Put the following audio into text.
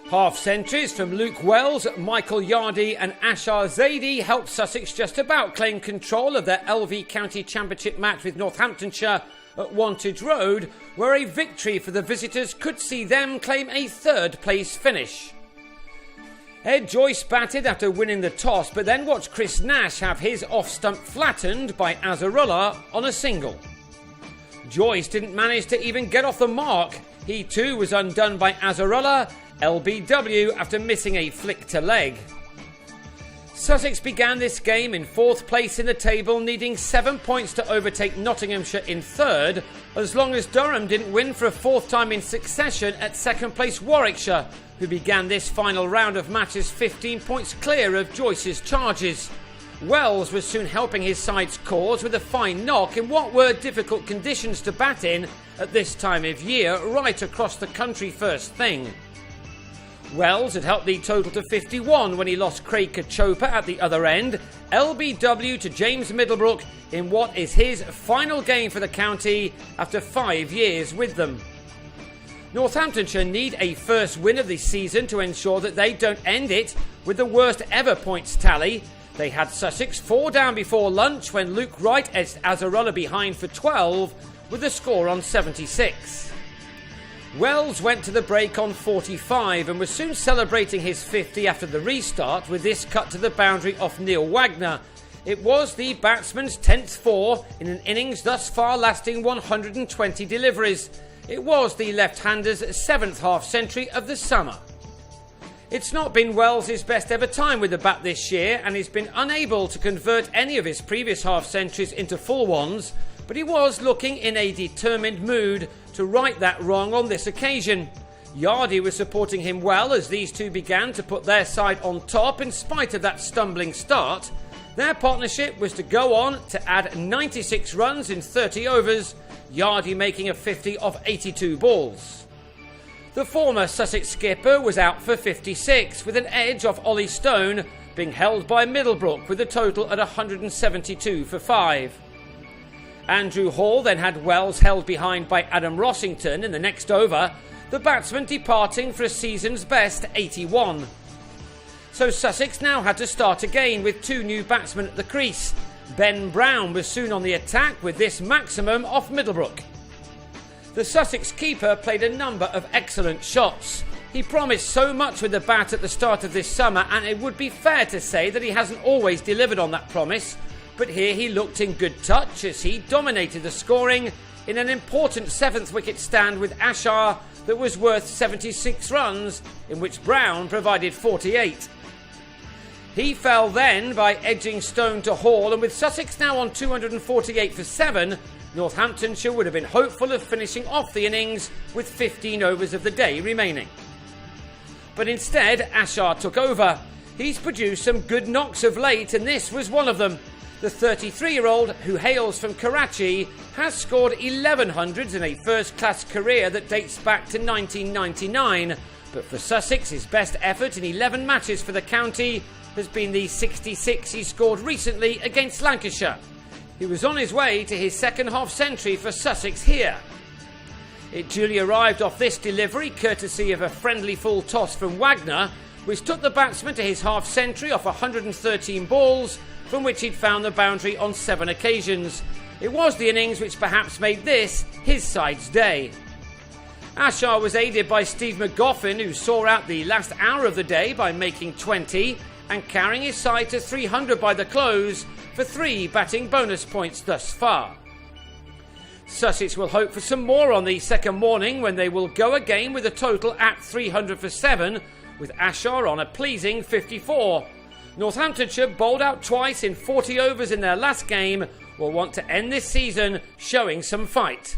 Half-centuries from Luke Wells, Michael Yardy and Ashar Zaidi helped Sussex just about claim control of their LV County Championship match with Northamptonshire at Wantage Road, where a victory for the visitors could see them claim a third-place finish. Ed Joyce batted after winning the toss, but then watched Chris Nash have his off-stump flattened by Azarola on a single. Joyce didn't manage to even get off the mark. He too was undone by Azarola, LBW, after missing a flick to leg. Sussex began this game in 4th place in the table, needing 7 points to overtake Nottinghamshire in 3rd, as long as Durham didn't win for a 4th time in succession at 2nd place Warwickshire, who began this final round of matches 15 points clear of Joyce's charges. Wells was soon helping his side's cause with a fine knock in what were difficult conditions to bat in at this time of year right across the country first thing. Wells had helped lead total to 51 when he lost Craig Kachopa at the other end, LBW to James Middlebrook in what is his final game for the county after 5 years with them. Northamptonshire need a first win of the season to ensure that they don't end it with the worst ever points tally. They had Sussex 4 down before lunch when Luke Wright edged Azarola behind for 12 with the score on 76. Wells went to the break on 45 and was soon celebrating his 50 after the restart with this cut to the boundary off Neil Wagner. It was the batsman's 10th 4 in an innings thus far lasting 120 deliveries. It was the left-hander's 7th half-century of the summer. It's not been Wells' best ever time with the bat this year, and he's been unable to convert any of his previous half-centuries into full ones, but he was looking in a determined mood to right that wrong on this occasion. Yardy was supporting him well as these two began to put their side on top in spite of that stumbling start. Their partnership was to go on to add 96 runs in 30 overs, Yardy making a 50 of 82 balls. The former Sussex skipper was out for 56, with an edge off Ollie Stone, being held by Middlebrook with a total at 172 for 5. Andrew Hall then had Wells held behind by Adam Rossington in the next over, the batsman departing for a season's best 81. So Sussex now had to start again with 2 new batsmen at the crease. Ben Brown was soon on the attack with this maximum off Middlebrook. The Sussex keeper played a number of excellent shots. He promised so much with the bat at the start of this summer, and it would be fair to say that he hasn't always delivered on that promise. But here he looked in good touch as he dominated the scoring in an important 7th wicket stand with Ashar that was worth 76 runs, in which Brown provided 48. He fell then by edging Stone to Hall, and with Sussex now on 248 for 7, Northamptonshire would have been hopeful of finishing off the innings with 15 overs of the day remaining. But instead, Ashar took over. He's produced some good knocks of late, and this was one of them. The 33-year-old, who hails from Karachi, has scored 1100s in a first-class career that dates back to 1999. But for Sussex, his best effort in 11 matches for the county has been the 66 he scored recently against Lancashire. He was on his way to his 2nd half-century for Sussex here. It duly arrived off this delivery, courtesy of a friendly full toss from Wagner, which took the batsman to his half-century off 113 balls, from which he'd found the boundary on 7 occasions. It was the innings which perhaps made this his side's day. Ashar was aided by Steve McGoffin, who saw out the last hour of the day by making 20 and carrying his side to 300 by the close for 3 batting bonus points thus far. Sussex will hope for some more on the second morning when they will go again with a total at 300 for 7, with Ashar on a pleasing 54. Northamptonshire, bowled out twice in 40 overs in their last game, will want to end this season showing some fight.